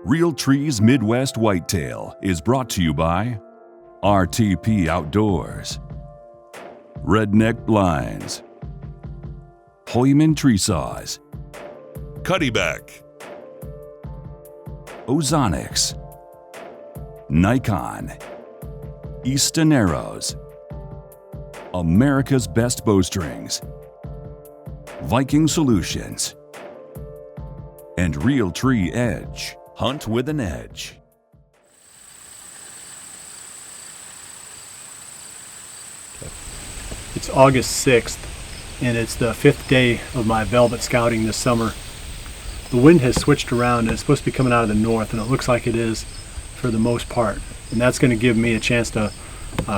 Real Trees Midwest Whitetail is brought to you by RTP Outdoors, Redneck Blinds, Hoyman Tree Saws, Cuddyback, Ozonics, Nikon, Easton Arrows, America's Best Bowstrings, Viking Solutions, and Real Tree Edge. Hunt with an edge. It's August 6th, and it's the 5th day of my velvet scouting this summer. The wind has switched around, and it's supposed to be coming out of the north, and it looks like it is for the most part. And that's going to give me a chance to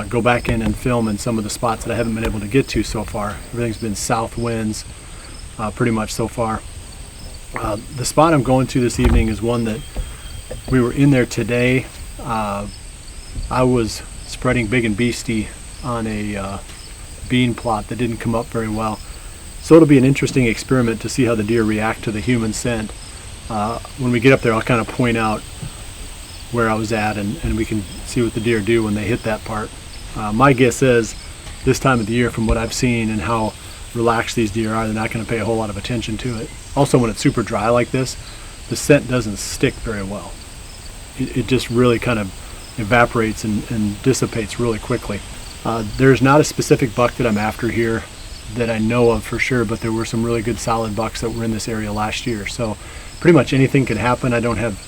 go back in and film in some of the spots that I haven't been able to get to so far. Everything's been south winds pretty much so far. The spot I'm going to this evening is one that we were in there today. I was spreading big and beastie on a bean plot that didn't come up very well. So it'll be an interesting experiment to see how the deer react to the human scent. When we get up there, I'll kind of point out where I was at, and we can see what the deer do when they hit that part. My guess is this time of the year, from what I've seen and how relaxed these deer are, they're not going to pay a whole lot of attention to it. Also, when it's super dry like this, the scent doesn't stick very well. It just really kind of evaporates and dissipates really quickly. There's not a specific buck that I'm after here that I know of for sure, but there were some really good solid bucks that were in this area last year. So pretty much anything can happen. I don't have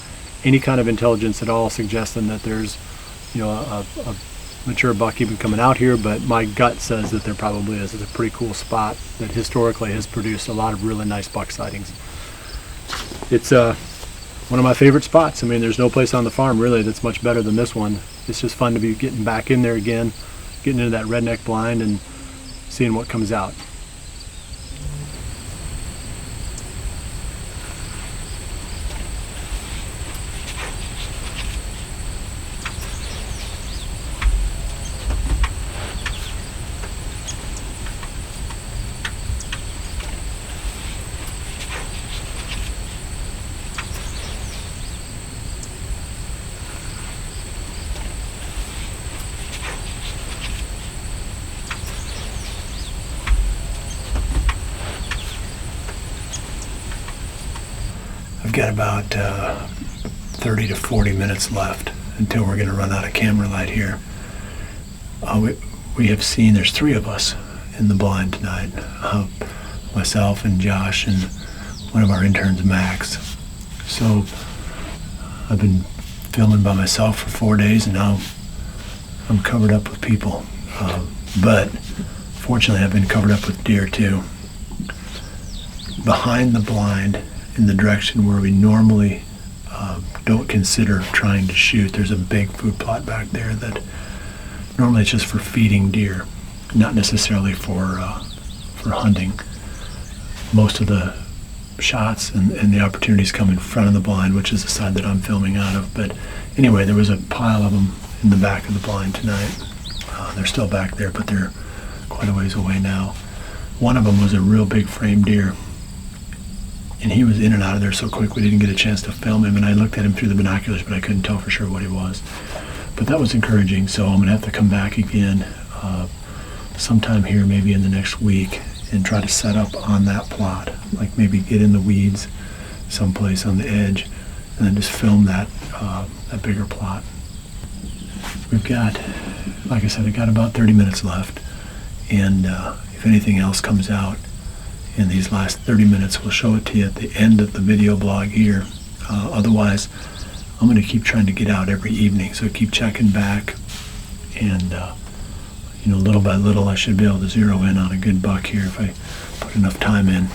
any kind of intelligence at all suggesting that there's, a mature buck even coming out here, but my gut says that there probably is. It's a pretty cool spot that historically has produced a lot of really nice buck sightings. It's one of my favorite spots. I mean, there's no place on the farm really that's much better than this one. It's just fun to be getting back in there again, getting into that redneck blind and seeing what comes out. I've got about 30 to 40 minutes left until we're going to run out of camera light here. We have seen, there's 3 of us in the blind tonight. Myself and Josh and one of our interns, Max. So I've been filming by myself for 4 days, and now I'm covered up with people. But fortunately I've been covered up with deer too. Behind the blind, in the direction where we normally don't consider trying to shoot, there's a big food plot back there that normally it's just for feeding deer, not necessarily for hunting. Most of the shots and the opportunities come in front of the blind, which is the side that I'm filming out of. But anyway, there was a pile of them in the back of the blind tonight. They're still back there, but they're quite a ways away now. One of them was a real big frame deer, and he was in and out of there so quick we didn't get a chance to film him, and I looked at him through the binoculars, but I couldn't tell for sure what he was. But that was encouraging, so I'm gonna have to come back again sometime here, maybe in the next week, and try to set up on that plot, like maybe get in the weeds someplace on the edge, and then just film that bigger plot. We've got, like I said, I got about 30 minutes left, and if anything else comes out in these last 30 minutes, we'll show it to you at the end of the video blog here. Otherwise, I'm going to keep trying to get out every evening, so keep checking back, and little by little I should be able to zero in on a good buck here if I put enough time in.